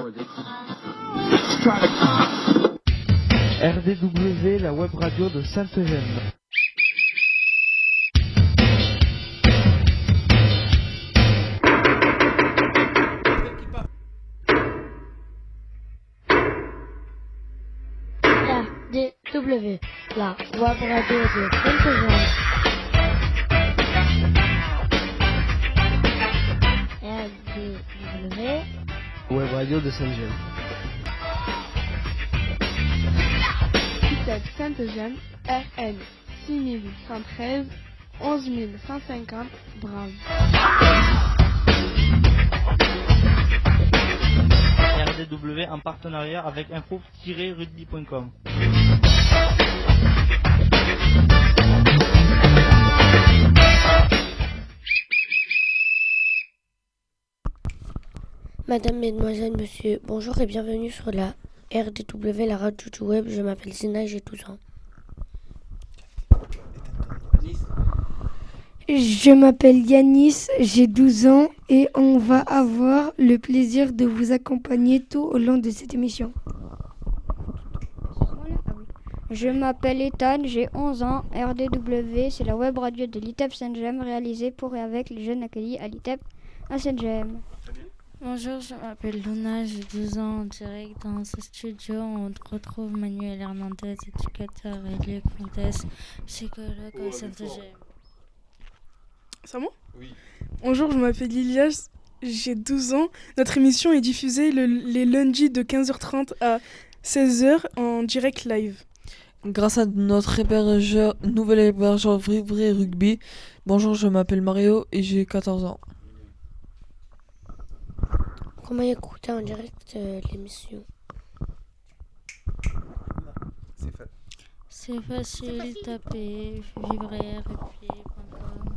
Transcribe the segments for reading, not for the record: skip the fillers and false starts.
RDW, la web radio de Sainte-Eugène. RDW, la web radio de Sainte-Eugène. RDW, Web radio de Sainte-Eugène. ITEP Sainte-Eugène, RN 6113, 11150, Brave. RDW en partenariat avec info-rugby.com. Madame, mesdemoiselles, monsieur, bonjour et bienvenue sur la RDW, la radio du web. Je m'appelle Zina, j'ai 12 ans. Je m'appelle Yanis, j'ai 12 ans et on va avoir le plaisir de vous accompagner tout au long de cette émission. Je m'appelle Ethan, j'ai 11 ans. RDW, c'est la web radio de l'ITEP Saint-Gem réalisée pour et avec les jeunes accueillis à l'ITEP à Saint-Gem. Bonjour, je m'appelle Luna, j'ai 12 ans. En direct dans ce studio, on retrouve Manuel Hernandez, éducateur, et Luc Fontes, psychologue au Saint-Gem. C'est moi ? Oui. Bonjour, je m'appelle Ilias, j'ai 12 ans. Notre émission est diffusée les lundis de 15h30 à 16h en direct live. Grâce à notre nouvel hébergeur Vrai Rugby. Bonjour, je m'appelle Mario et j'ai 14 ans. Comment écouter en direct l'émission ? C'est facile, tapez vivrer-rugby.com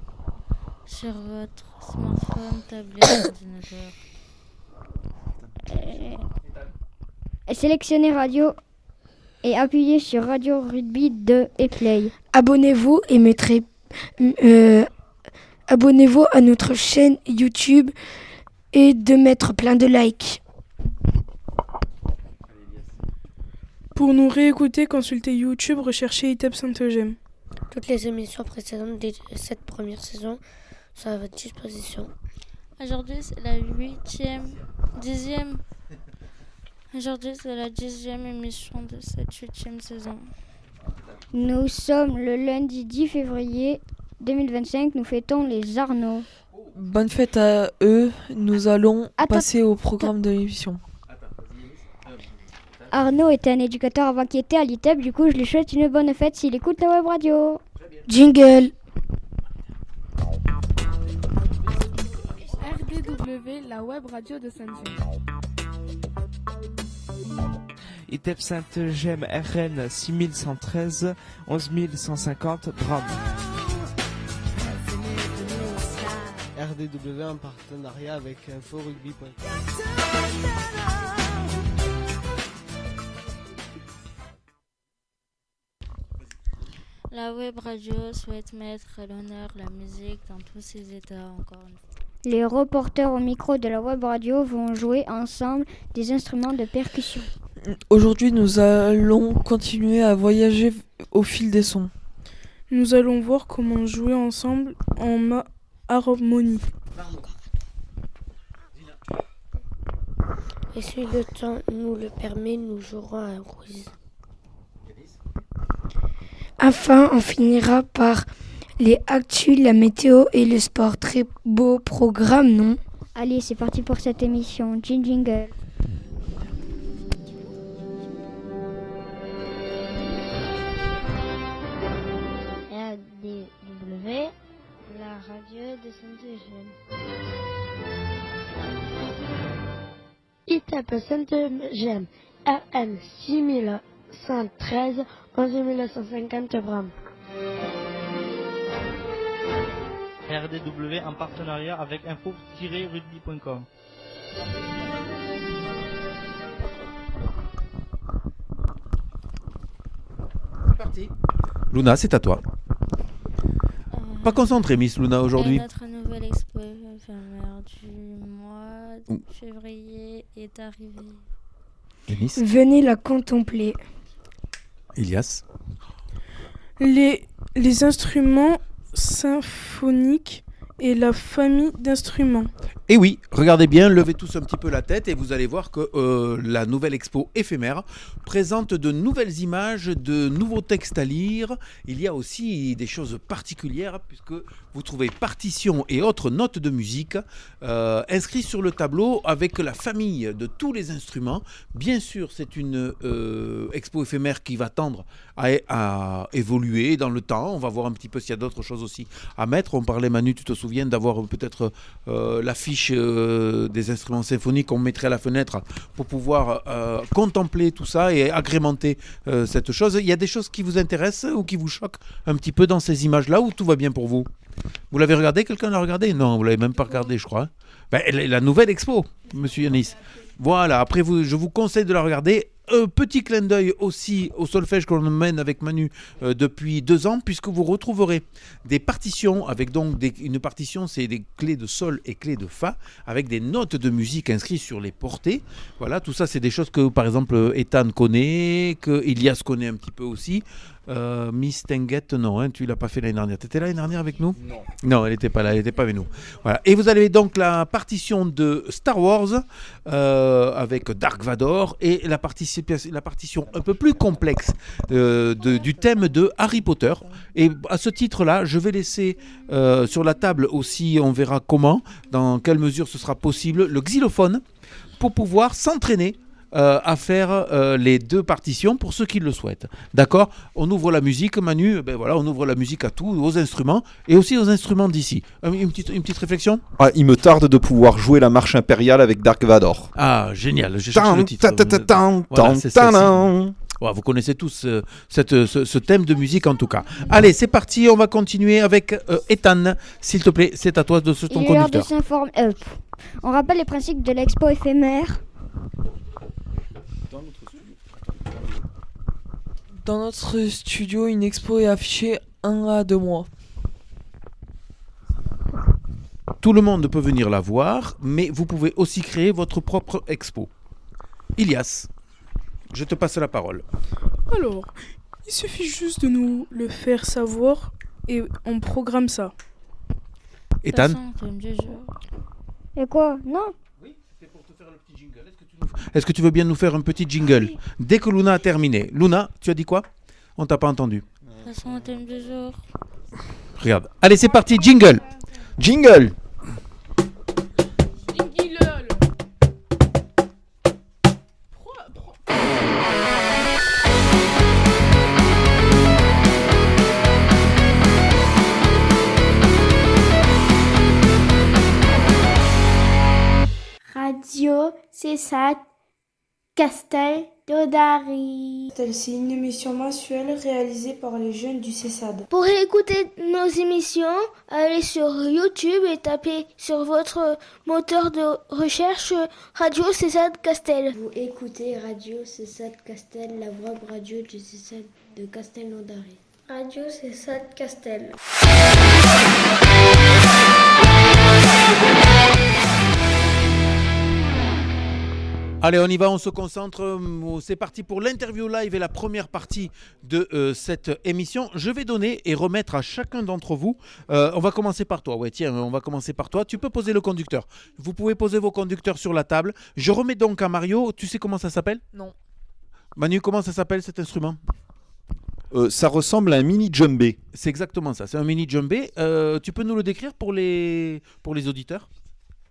sur votre smartphone, tablette, ordinateur. Sélectionnez radio et appuyez sur Radio Rugby 2 et Play. Abonnez-vous et abonnez-vous à notre chaîne YouTube et de mettre plein de likes. Pour nous réécouter, consultez YouTube, recherchez ITEP Sainte-Eugène. Toutes les émissions précédentes de cette première saison sont à votre disposition. Aujourd'hui, c'est la 10e. Aujourd'hui, c'est la 10e émission de cette 8e saison. Nous sommes le lundi 10 février 2025. Nous fêtons les Arnaud. Bonne fête à eux. Nous allons passer au programme de l'émission. Arnaud était un éducateur avant qu'il était à l'ITEP. Du coup, je lui souhaite une bonne fête s'il écoute la web radio. Jingle. RDW, la web radio de Sainte-Eugène. ITEP Sainte-Eugène, RN 6113, 11150, Brave. RDW en partenariat avec info-rugby.com. La web radio souhaite mettre à l'honneur la musique dans tous ses états, encore une fois. Les reporters au micro de la web radio vont jouer ensemble des instruments de percussion. Aujourd'hui, nous allons continuer à voyager au fil des sons. Nous allons voir comment jouer ensemble en harmonie. Et si le temps nous le permet, nous jouerons à un quiz. Enfin, on finira par les actus, la météo et le sport. Très beau programme, non ? Allez, c'est parti pour cette émission. Jingle. RDW, la radio de Sainte-Eugène. ITEP Sainte-Eugène, RN 6113, 11150 Brame. RDW en partenariat avec info-rugby.com. C'est parti. Luna, c'est à toi. Pas concentré, Miss Luna, aujourd'hui. Notre nouvelle expo éphémère du mois de février est arrivé. Denis. Venez la contempler. Ilias. Les instruments symphoniques et la famille d'instruments. Et oui, regardez bien, levez tous un petit peu la tête et vous allez voir que la nouvelle expo éphémère présente de nouvelles images, de nouveaux textes à lire. Il y a aussi des choses particulières puisque vous trouvez partitions et autres notes de musique inscrites sur le tableau avec la famille de tous les instruments. Bien sûr, c'est une expo éphémère qui va tendre à évoluer dans le temps. On va voir un petit peu s'il y a d'autres choses aussi à mettre. On parlait, Manu, tu te souviens d'avoir peut-être l'affiche des instruments symphoniques qu'on mettrait à la fenêtre pour pouvoir contempler tout ça et agrémenter cette chose. Il y a des choses qui vous intéressent ou qui vous choquent un petit peu dans ces images-là ou tout va bien pour vous? Vous l'avez regardé? Quelqu'un l'a regardé? Non, vous l'avez même pas regardé, je crois. La nouvelle expo, monsieur Yanis. Voilà, après je vous conseille de la regarder. Petit clin d'œil aussi au solfège qu'on mène avec Manu depuis 2 ans, puisque vous retrouverez des partitions avec donc une partition, c'est des clés de sol et clés de fa, avec des notes de musique inscrites sur les portées. Voilà, tout ça c'est des choses que par exemple Ethan connaît, que Ilias connaît un petit peu aussi. Miss Tenguette, non, hein, tu l'as pas fait l'année dernière. Tu étais là l'année dernière avec nous? Non, elle n'était pas là, elle n'était pas avec nous. Voilà. Et vous avez donc la partition de Star Wars avec Dark Vador et la partition un peu plus complexe du thème de Harry Potter. Et à ce titre-là, je vais laisser sur la table aussi, on verra comment, dans quelle mesure ce sera possible, le xylophone pour pouvoir s'entraîner à faire les 2 partitions pour ceux qui le souhaitent. D'accord? On ouvre la musique, Manu, voilà, on ouvre la musique à tous, aux instruments et aussi aux instruments d'ici. Une petite réflexion? Il me tarde de pouvoir jouer la marche impériale avec Dark Vador. Ah, génial, j'ai cherché le titre. Voilà, c'est celle-ci. Ouais, vous connaissez tous ce thème de musique en tout cas. Allez, c'est parti, on va continuer avec Ethan. S'il te plaît, c'est à toi de ton conducteur. On rappelle les principes de l'expo éphémère. Dans notre studio, une expo est affichée 1 à 2 mois. Tout le monde peut venir la voir, mais vous pouvez aussi créer votre propre expo. Ilias, je te passe la parole. Alors, il suffit juste de nous le faire savoir et on programme ça. Ethan? Et quoi? Non? Oui, c'était pour te faire le petit jingle. Est-ce que tu veux bien nous faire un petit jingle? Oui. Dès que Luna a terminé. Luna, tu as dit quoi? On t'a pas entendu. Passons au thème du jour. Regarde. Allez, c'est parti, jingle. Jingle. Radio CESAD Castel d'Odari. C'est une émission mensuelle réalisée par les jeunes du CESAD. Pour écouter nos émissions, allez sur YouTube et tapez sur votre moteur de recherche Radio CESAD Castel. Vous écoutez Radio CESAD Castel, la web radio du CESAD de Castel-Naudary. Radio CESAD Castel. Allez, on y va, on se concentre. C'est parti pour l'interview live et la première partie de cette émission. Je vais donner et remettre à chacun d'entre vous. On va commencer par toi. Ouais, tiens, on va commencer par toi. Tu peux poser le conducteur. Vous pouvez poser vos conducteurs sur la table. Je remets donc à Mario. Tu sais comment ça s'appelle? Non. Manu, comment ça s'appelle cet instrument? Ça ressemble à un mini djembé. C'est exactement ça. C'est un mini djembé. Tu peux nous le décrire pour les auditeurs?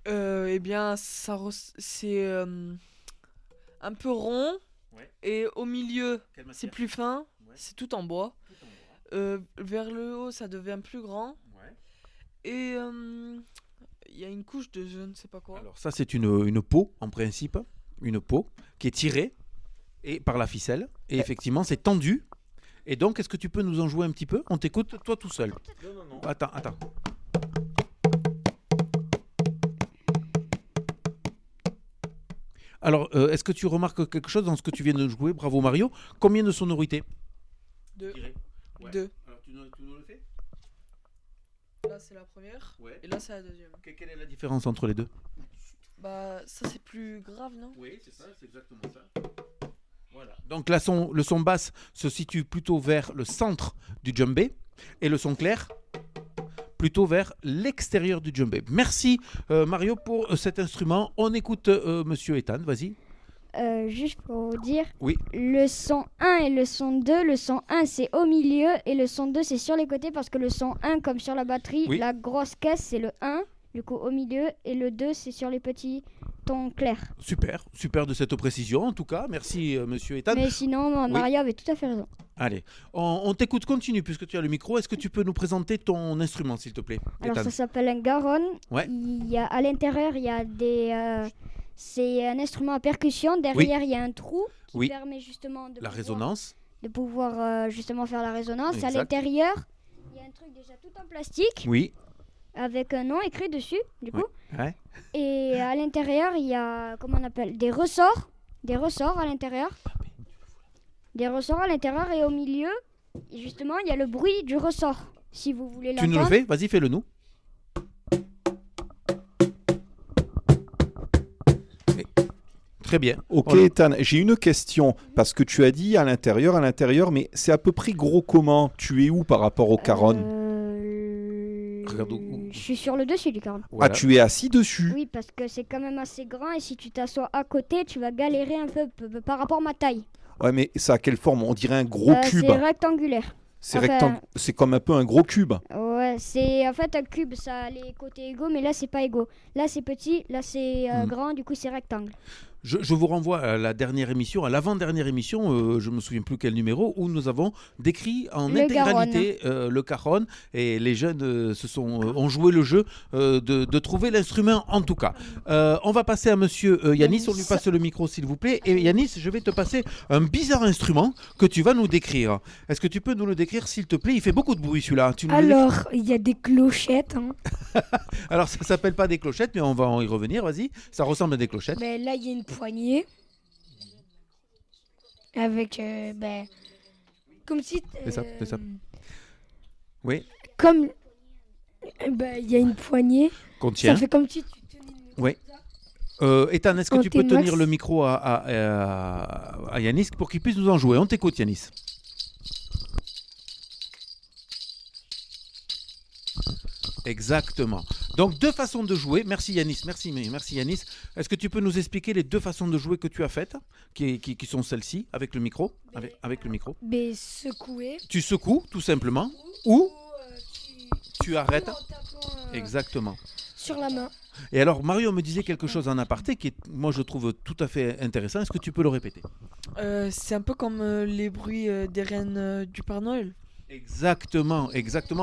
Eh bien, c'est un peu rond, ouais. Et au milieu, c'est plus fin, ouais. C'est tout en bois. Vers le haut, ça devient plus grand. Ouais. Et il y a une couche de je ne sais pas quoi. Alors ça, c'est une peau, en principe. Une peau qui est tirée et par la ficelle. Et effectivement, c'est tendu. Et donc, est-ce que tu peux nous en jouer un petit peu? On t'écoute, toi tout seul. Non. Attends. Alors, est-ce que tu remarques quelque chose dans ce que tu viens de jouer? Bravo Mario. Combien de sonorités? 2. Ouais. 2. Alors, tu nous le fais? Là, c'est la première. Ouais. Et là, c'est la deuxième. Quelle est la différence entre les deux? Bah, ça c'est plus grave, non? Oui, c'est ça, c'est exactement ça. Voilà. Donc le son basse se situe plutôt vers le centre du djembé et le son clair plutôt vers l'extérieur du djembé. Merci Mario pour cet instrument. On écoute Monsieur Ethan, vas-y. Juste pour vous dire, oui. Le son 1 et le son 2, le son 1 c'est au milieu et le son 2 c'est sur les côtés parce que le son 1 comme sur la batterie, oui. La grosse caisse c'est le 1, du coup au milieu et le 2 c'est sur les petits tons clairs. Super de cette précision en tout cas, merci Monsieur Ethan. Mais sinon Maria avait tout à fait raison. Allez, on t'écoute, continue puisque tu as le micro. Est-ce que tu peux nous présenter ton instrument s'il te plaît? Alors Ethan. ça s'appelle un garon, ouais. À l'intérieur il y a des... c'est un instrument à percussion. Derrière, il y a un trou qui permet justement de pouvoir justement faire la résonance. Exact. À l'intérieur, il y a un truc déjà tout en plastique. Oui. Avec un nom écrit dessus, du coup. Ouais. Et à l'intérieur, il y a, comment on appelle, des ressorts à l'intérieur. Des ressorts à l'intérieur et au milieu, justement, il y a le bruit du ressort. Si vous voulez l'entendre. Tu nous le fais? Vas-y, fais-le nous. Très bien. Ok, Ethan, j'ai une question, parce que tu as dit à l'intérieur, mais c'est à peu près gros comment? Tu es où par rapport au caron? Regarde où. Je suis sur le dessus du caron. Voilà. Ah, tu es assis dessus? Oui, parce que c'est quand même assez grand et si tu t'assois à côté, tu vas galérer un peu par rapport à ma taille. Ouais, mais ça a quelle forme? On dirait un gros cube. C'est rectangulaire. C'est comme un peu un gros cube. Ouais, c'est en fait un cube, ça a les côtés égaux, mais là c'est pas égaux. Là c'est petit, là c'est grand, du coup c'est rectangle. Je vous renvoie à la dernière émission, à l'avant-dernière émission, je ne me souviens plus quel numéro, où nous avons décrit en intégralité le cajon et les jeunes ont joué le jeu de trouver l'instrument en tout cas. On va passer à Monsieur Yanis, on lui passe le micro s'il vous plaît. Et Yanis, je vais te passer un bizarre instrument que tu vas nous décrire. Est-ce que tu peux nous le décrire s'il te plaît? Il fait beaucoup de bruit celui-là. Alors, il y a des clochettes. Hein. Alors, ça ne s'appelle pas des clochettes, mais on va y revenir, vas-y. Ça ressemble à des clochettes. Mais là, il y a une poignée avec comme si c'est ça. Oui. Comme il y a une poignée. Contient. Ça fait comme si tu tenais une... Oui. Ethan, est-ce que tu peux tenir le micro à Yanis pour qu'il puisse nous en jouer? On t'écoute, Yanis. Exactement. Donc deux façons de jouer. Merci Yanis. Merci Yanis. Est-ce que tu peux nous expliquer les deux façons de jouer que tu as faites, qui sont celles-ci, avec le micro, avec le micro? Secouer. Tu secoues tout simplement. Ou tu arrêtes. Exactement. Sur la main. Et alors Mario me disait quelque chose en aparté qui est, moi je trouve tout à fait intéressant. Est-ce que tu peux le répéter? C'est un peu comme les bruits des reines du Père Noël. Exactement.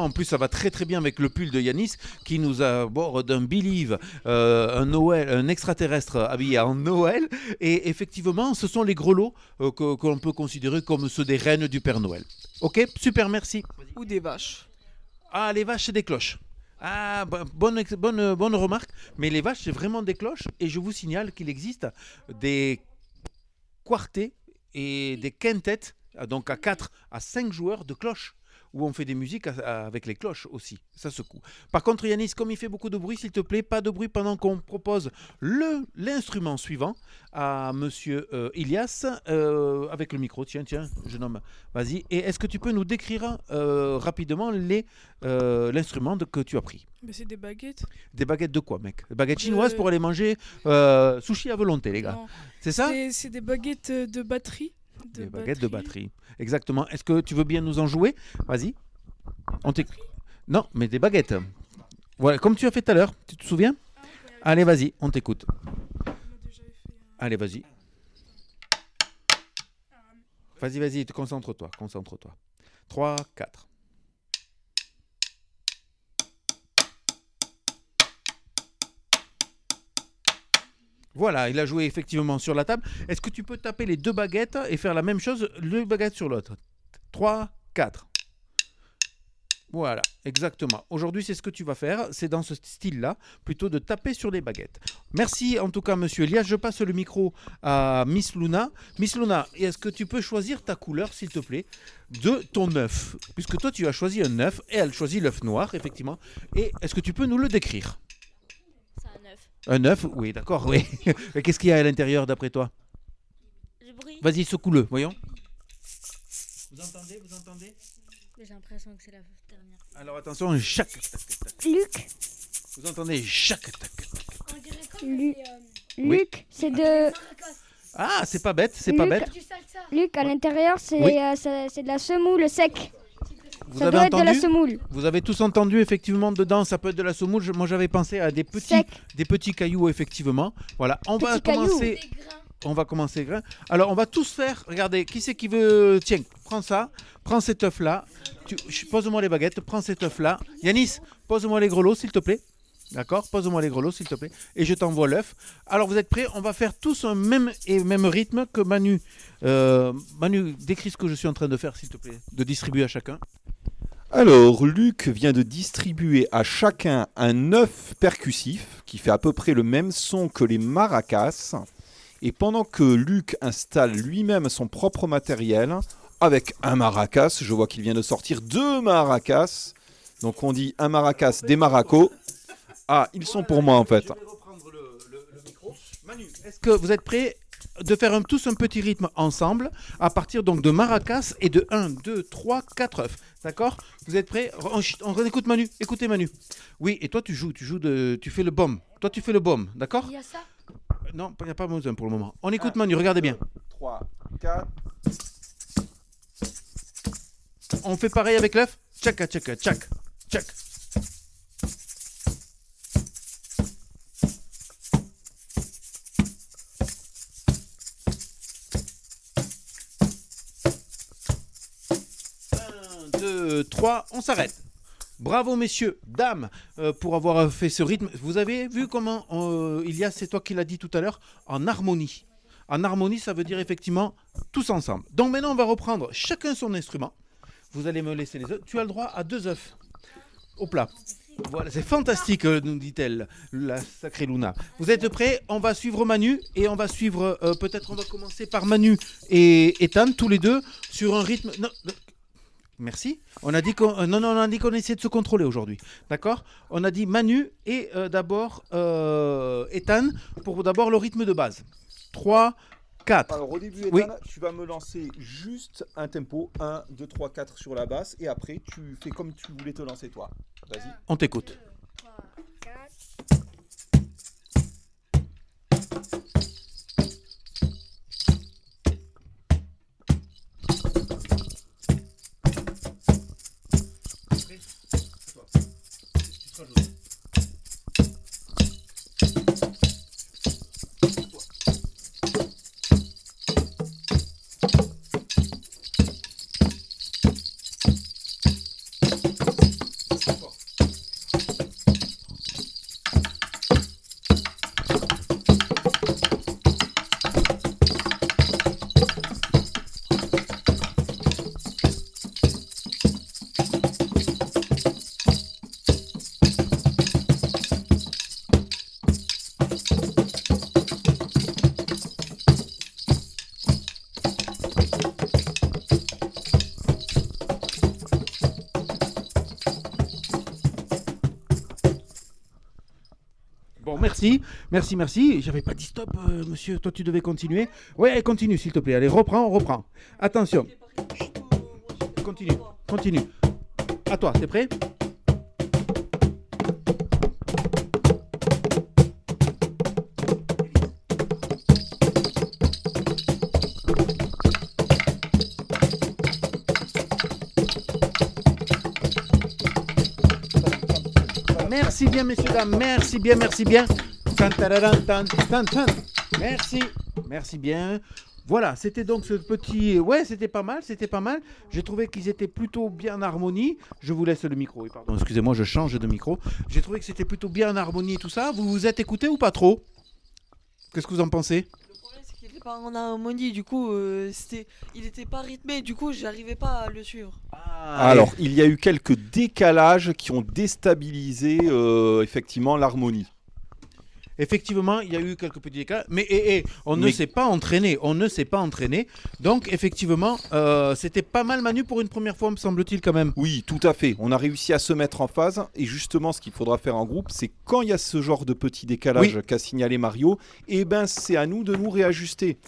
En plus, ça va très très bien avec le pull de Yanis qui nous aborde d'un Believe, un extraterrestre habillé en Noël. Et effectivement, ce sont les grelots que l'on peut considérer comme ceux des reines du Père Noël. Ok, super, merci. Ou des vaches. Ah, les vaches, c'est des cloches. Ah, bonne remarque. Mais les vaches, c'est vraiment des cloches. Et je vous signale qu'il existe des quartets et des quintettes, donc à 4 à 5 joueurs de cloches, où on fait des musiques avec les cloches aussi. Ça secoue. Par contre, Yanis, comme il fait beaucoup de bruit, s'il te plaît, pas de bruit pendant qu'on propose l'instrument suivant à Monsieur Ilias, avec le micro. Tiens, jeune homme, vas-y. Et est-ce que tu peux nous décrire rapidement l'instrument que tu as pris? C'est des baguettes. Des baguettes de quoi, mec? Des baguettes chinoises pour aller manger sushi à volonté, les gars. Non. C'est ça? C'est des baguettes de batterie. Des baguettes de batterie. Exactement. Est-ce que tu veux bien nous en jouer? Vas-y. Non, mais des baguettes. Voilà, comme tu as fait tout à l'heure. Tu te souviens? Allez, vas-y, on t'écoute. Allez, vas-y. Vas-y, concentre-toi. 3, 4. Voilà, il a joué effectivement sur la table. Est-ce que tu peux taper les deux baguettes et faire la même chose, le baguette sur l'autre? 3, 4. Voilà, exactement. Aujourd'hui, c'est ce que tu vas faire. C'est dans ce style-là, plutôt de taper sur les baguettes. Merci en tout cas, Monsieur Elias. Je passe le micro à Miss Luna. Miss Luna, est-ce que tu peux choisir ta couleur, s'il te plaît, de ton œuf? Puisque toi, tu as choisi un œuf et elle choisit l'œuf noir, effectivement. Et est-ce que tu peux nous le décrire? C'est un œuf. Un œuf, oui, d'accord, oui. Mais qu'est-ce qu'il y a à l'intérieur d'après toi? Le bruit. Vas-y, secoue-le, voyons. Vous entendez? J'ai l'impression que c'est la dernière. Alors attention, chac. Luc. Vous entendez chac. Luc, c'est de... Ah, c'est pas bête, c'est pas bête. Luc, à l'intérieur, c'est de la semoule sec. Vous ça avez doit être de la entendu? semoule. Vous avez tous entendu, effectivement, dedans, ça peut être de la semoule. Moi, j'avais pensé à des petits cailloux, effectivement. Voilà, on va commencer grain. Alors, on va tous faire. Regardez, qui c'est qui veut? Tiens, prends ça, prends cet œuf-là. Pose-moi les baguettes, prends cet œuf-là. Yanis, pose-moi les grelots, s'il te plaît. D'accord, pose-moi les grelots, s'il te plaît. Et je t'envoie l'œuf. Alors, vous êtes prêts? On va faire tous un même rythme que Manu. Manu, décris ce que je suis en train de faire, s'il te plaît. De distribuer à chacun. Alors, Luc vient de distribuer à chacun un œuf percussif qui fait à peu près le même son que les maracas. Et pendant que Luc installe lui-même son propre matériel, avec un maracas, je vois qu'il vient de sortir 2 maracas. Donc on dit un maracas, des maracos. Ah, ils sont pour moi en fait. Je vais reprendre le micro. Manu, est-ce que vous êtes prêts de faire tous un petit rythme ensemble à partir donc de maracas et de 1, 2, 3, 4 œufs. D'accord? Vous êtes prêts? On écoute Manu. Écoutez Manu. Oui, et toi tu fais le baume. Toi tu fais le baume, d'accord? Il y a ça? Non, il n'y a pas besoin pour le moment. On écoute Manu, regardez bien. 3, 4. On fait pareil avec l'œuf. Tchaka, tchaka, tchak, tchak. Un, 2, 3, on s'arrête. Bravo messieurs, dames, pour avoir fait ce rythme. Vous avez vu comment c'est toi qui l'as dit tout à l'heure, en harmonie. En harmonie, ça veut dire effectivement tous ensemble. Donc maintenant, on va reprendre chacun son instrument. Vous allez me laisser les œufs. Tu as le droit à 2 œufs au plat. Voilà, c'est fantastique, nous dit-elle, la sacrée Luna. Vous êtes prêts? On va suivre Manu et on va suivre, peut-être on va commencer par Manu et Ethan, tous les deux, sur un rythme... Non, merci. On a dit qu'on essayait de se contrôler aujourd'hui. D'accord? On a dit Manu et d'abord Ethan pour d'abord le rythme de base. 3, 4. Alors au début, Ethan, oui. Tu vas me lancer juste un tempo, 1, 2, 3, 4 sur la basse, et après tu fais comme tu voulais te lancer toi. Vas-y. On t'écoute. 3, 4. Merci. J'avais pas dit stop, monsieur. Toi, tu devais continuer. Ouais, continue, s'il te plaît. Allez, reprends. Attention. Continue. À toi, t'es prêt? Merci bien, messieurs, dames. Merci bien. Merci bien. Voilà, c'était donc ce petit... Ouais, c'était pas mal. J'ai trouvé qu'ils étaient plutôt bien en harmonie. Je vous laisse le micro. Pardon, excusez-moi, je change de micro. J'ai trouvé que c'était plutôt bien en harmonie et tout ça. Vous vous êtes écoutés ou pas trop? Qu'est-ce que vous en pensez? Le problème, c'est qu'il n'était pas en harmonie. Du coup, il n'était pas rythmé. Du coup, j'arrivais pas à le suivre. Alors, il y a eu quelques décalages qui ont déstabilisé effectivement l'harmonie. effectivement, il y a eu quelques petits décalages, mais on ne s'est pas entraîné. Donc, effectivement, c'était pas mal, Manu, pour une première fois, me semble-t-il, quand même. Oui, tout à fait. On a réussi à se mettre en phase. Et justement, ce qu'il faudra faire en groupe, c'est quand il y a ce genre de petit décalage qu'a signalé Mario, c'est à nous de nous réajuster.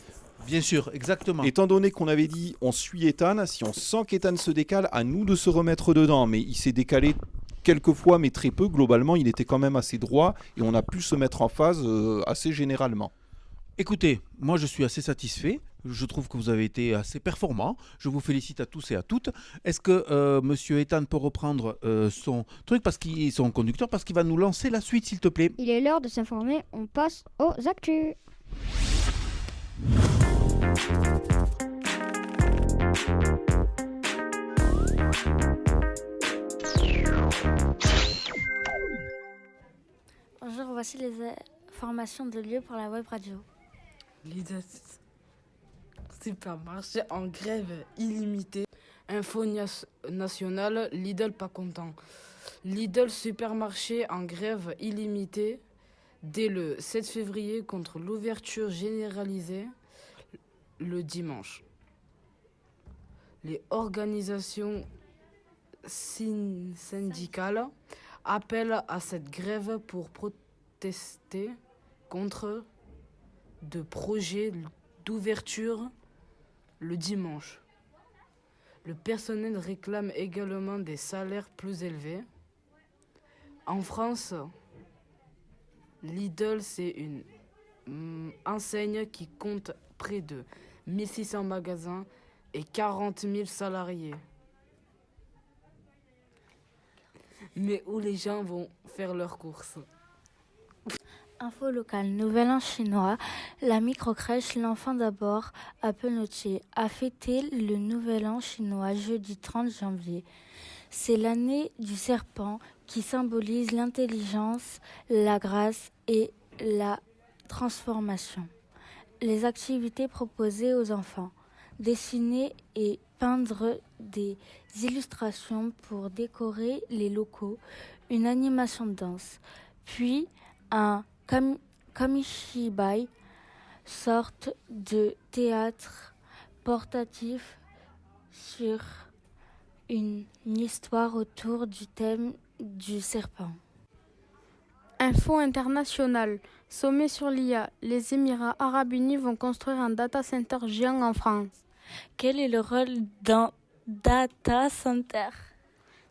Bien sûr, exactement. Étant donné qu'on avait dit on suit Ethan, si on sent qu'Ethan se décale, à nous de se remettre dedans. Mais il s'est décalé quelques fois, mais très peu. Globalement, il était quand même assez droit et on a pu se mettre en phase assez généralement. Écoutez, moi je suis assez satisfait. Je trouve que vous avez été assez performant. Je vous félicite à tous et à toutes. Est-ce que Monsieur Ethan peut reprendre son truc, son conducteur, parce qu'il va nous lancer la suite, s'il te plaît. Il est l'heure de s'informer. On passe aux actus. Bonjour, voici les informations de lieu pour la web radio. Lidl Supermarché en grève illimitée. Info nationale, Lidl pas content. Lidl Supermarché en grève illimitée dès le 7 février contre l'ouverture généralisée le dimanche. Les organisations syndicales appellent à cette grève pour protester contre de projets d'ouverture le dimanche. Le personnel réclame également des salaires plus élevés. En France, Lidl, c'est une enseigne qui compte près de 1600 magasins et 40 000 salariés. Mais où les gens vont faire leurs courses? Info locale, Nouvel An chinois, la microcrèche L'Enfant d'abord à Penotier a fêté le Nouvel An chinois jeudi 30 janvier. C'est l'année du serpent qui symbolise l'intelligence, la grâce et la transformation. Les activités proposées aux enfants, dessiner et peindre des illustrations pour décorer les locaux, une animation de danse, puis un kamishibai, sorte de théâtre portatif sur une histoire autour du thème du serpent. Info internationale. Sommet sur l'IA. Les Émirats arabes unis vont construire un data center géant en France. Quel est le rôle d'un data center ?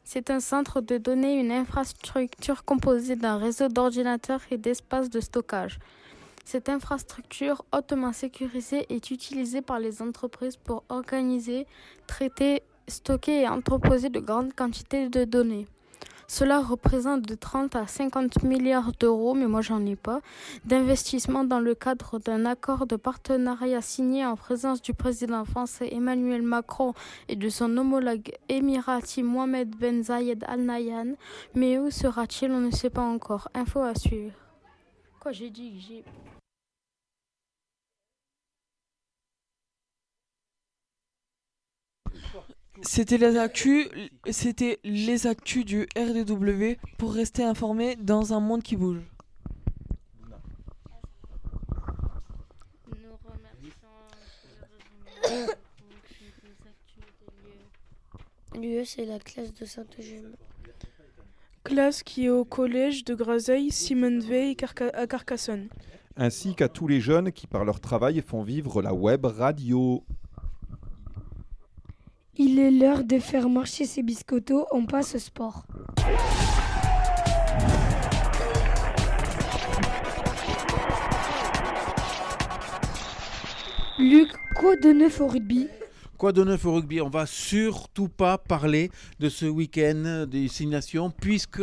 C'est un centre de données, une infrastructure composée d'un réseau d'ordinateurs et d'espaces de stockage. Cette infrastructure hautement sécurisée est utilisée par les entreprises pour organiser, traiter, stocker et entreposer de grandes quantités de données. Cela représente de 30 à 50 milliards d'euros, mais moi j'en ai pas, d'investissement dans le cadre d'un accord de partenariat signé en présence du président français Emmanuel Macron et de son homologue émirati Mohamed Ben Zayed Al Nahyan. Mais où sera-t-il? On ne sait pas encore. Info à suivre. Quoi j'ai dit? C'était les actus du RDW pour rester informé dans un monde qui bouge. L'UE, c'est la classe de Saint-Eugène. Classe qui est au collège de Grazeilles, Simone Veil à Carcassonne. Ainsi qu'à tous les jeunes qui, par leur travail, font vivre la web radio. Il est l'heure de faire marcher ces biscottos, on passe au sport. Luc, quoi de neuf au rugby ? Quoi de neuf au rugby? On va surtout pas parler de ce week-end des Six Nations, puisque,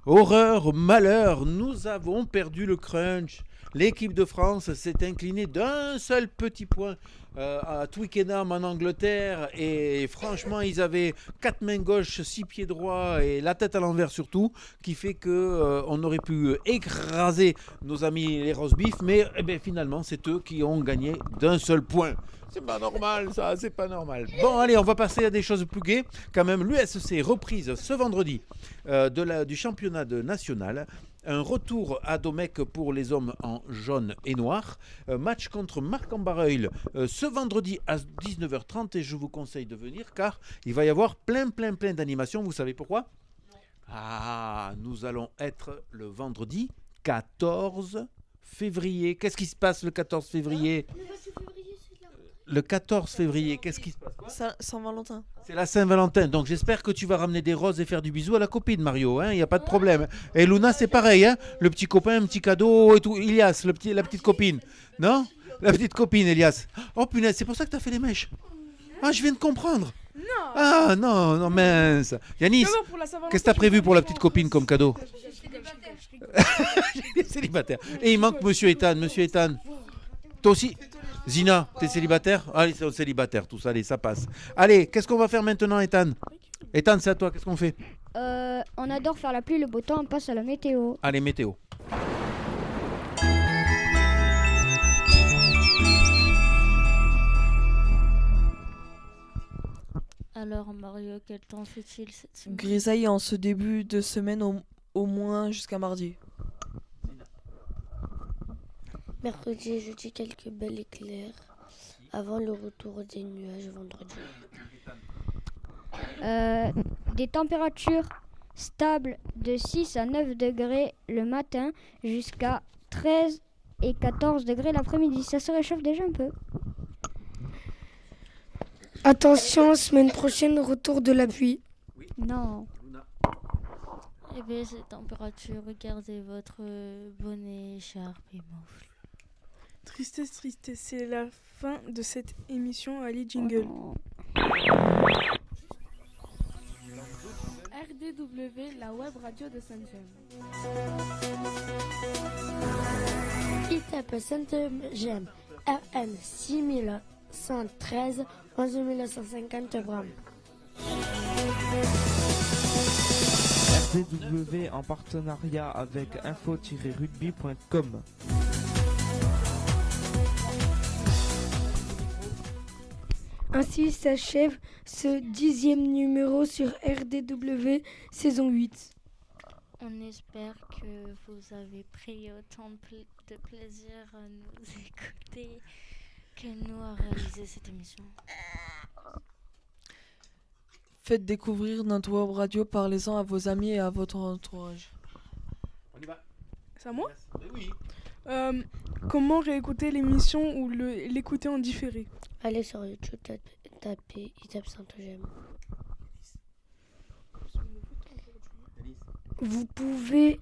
horreur, malheur, nous avons perdu le crunch. L'équipe de France s'est inclinée d'un seul petit point à Twickenham en Angleterre, et franchement ils avaient 4 mains gauches, 6 pieds droits et la tête à l'envers surtout, qui fait qu'on aurait pu écraser nos amis les roast beef, mais finalement c'est eux qui ont gagné d'un seul point. C'est pas normal ça, c'est pas normal. Bon allez, on va passer à des choses plus gaies. Quand même, l'USC reprise ce vendredi du championnat national Un retour à Domecq pour les hommes en jaune et noir. Match contre Marc-en-Barœul ce vendredi à 19h30 et je vous conseille de venir car il va y avoir plein d'animations. Vous savez pourquoi ? Nous allons être le vendredi 14 février. Qu'est-ce qui se passe le 14 février ? Le 14 février, qu'est-ce qui se passe ? Saint-Valentin. C'est la Saint-Valentin, donc j'espère que tu vas ramener des roses et faire du bisou à la copine, Mario, il n'y a pas de problème. Et Luna, c'est pareil, le petit copain, un petit cadeau et tout. Elias, la petite copine, non ? La petite copine, Elias. Oh punaise, c'est pour ça que tu as fait les mèches. Je viens de comprendre. Non. Non, mince. Yanis, qu'est-ce que tu as prévu pour la petite copine comme cadeau ? Célibataire. Et il manque Monsieur Ethan. Monsieur Ethan, toi aussi ? Zina, t'es célibataire ? Allez, c'est célibataire, tout ça, allez, ça passe. Allez, qu'est-ce qu'on va faire maintenant, Ethan ? Ethan, c'est à toi, qu'est-ce qu'on fait ? On adore faire la pluie, le beau temps, on passe à la météo. Allez, météo. Alors Mario, quel temps fait-il cette semaine ? Grisaille en ce début de semaine au moins jusqu'à mardi. Mercredi et jeudi, quelques belles éclairs avant le retour des nuages vendredi. Des températures stables de 6 à 9 degrés le matin jusqu'à 13 et 14 degrés l'après-midi. Ça se réchauffe déjà un peu. Attention, semaine prochaine, retour de la pluie. Non. Eh bien, ces températures, regardez votre bonnet, écharpe et moufle. Tristesse, c'est la fin de cette émission. Allez, jingle. RDW, la web radio de Saint-Gemme. ITEP Saint-Gemme, RN 6113, 11950 grammes. RDW en partenariat avec info-rugby.com. Ainsi s'achève ce 10e numéro sur RDW saison 8. On espère que vous avez pris autant de plaisir à nous écouter que nous à réaliser cette émission. Faites découvrir notre web radio, parlez-en à vos amis et à votre entourage. On y va. C'est à moi ? Oui. Comment réécouter l'émission ou l'écouter en différé ? Allez sur YouTube, tapez ITEP Saint-Gemme. Vous pouvez,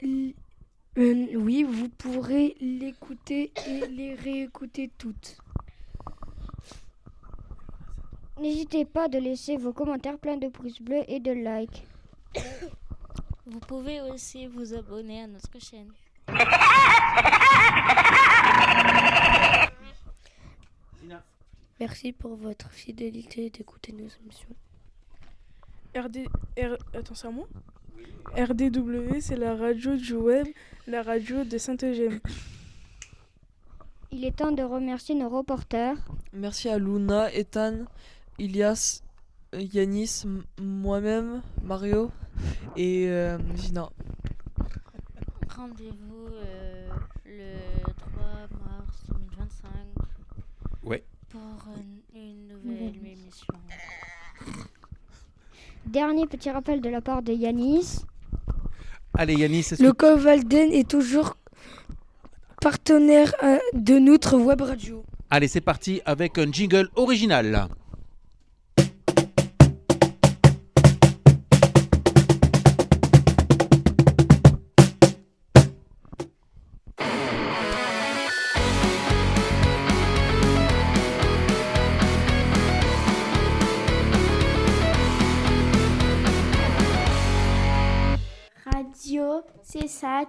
vous pourrez l'écouter et les réécouter toutes. N'hésitez pas de laisser vos commentaires pleins de pouces bleus et de likes. Vous pouvez aussi vous abonner à notre chaîne. Merci pour votre fidélité d'écouter nos émissions. Attends, c'est à moi ? RDW, c'est la radio du web, la radio de Saint-Eugène. Il est temps de remercier nos reporters. Merci à Luna, Ethan, Ilias, Yanis, moi-même, Mario et Gina. Rendez-vous le 3 mars 2025 pour une nouvelle émission. Dernier petit rappel de la part de Yanis. Allez Yanis, le Covalden est toujours partenaire de notre web radio. Allez, c'est parti avec un jingle original. Radio César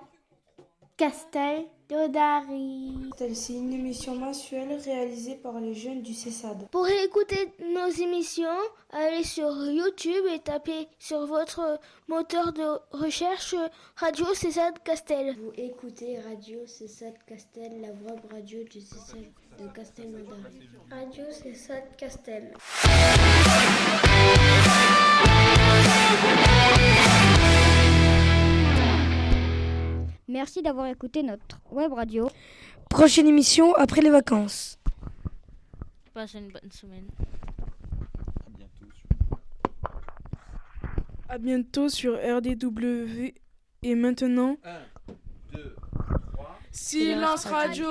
Castel d'Odari. C'est une émission mensuelle réalisée par les jeunes du CESAD. Pour écouter nos émissions, allez sur YouTube et tapez sur votre moteur de recherche Radio César Castel. Vous écoutez Radio César Castel, la web radio du César de Castelnaudary. Radio César Castel. Merci d'avoir écouté notre web radio. Prochaine émission après les vacances. Passez une bonne semaine. À bientôt sur RDW. Et maintenant... 1, 2, 3... Silence radio.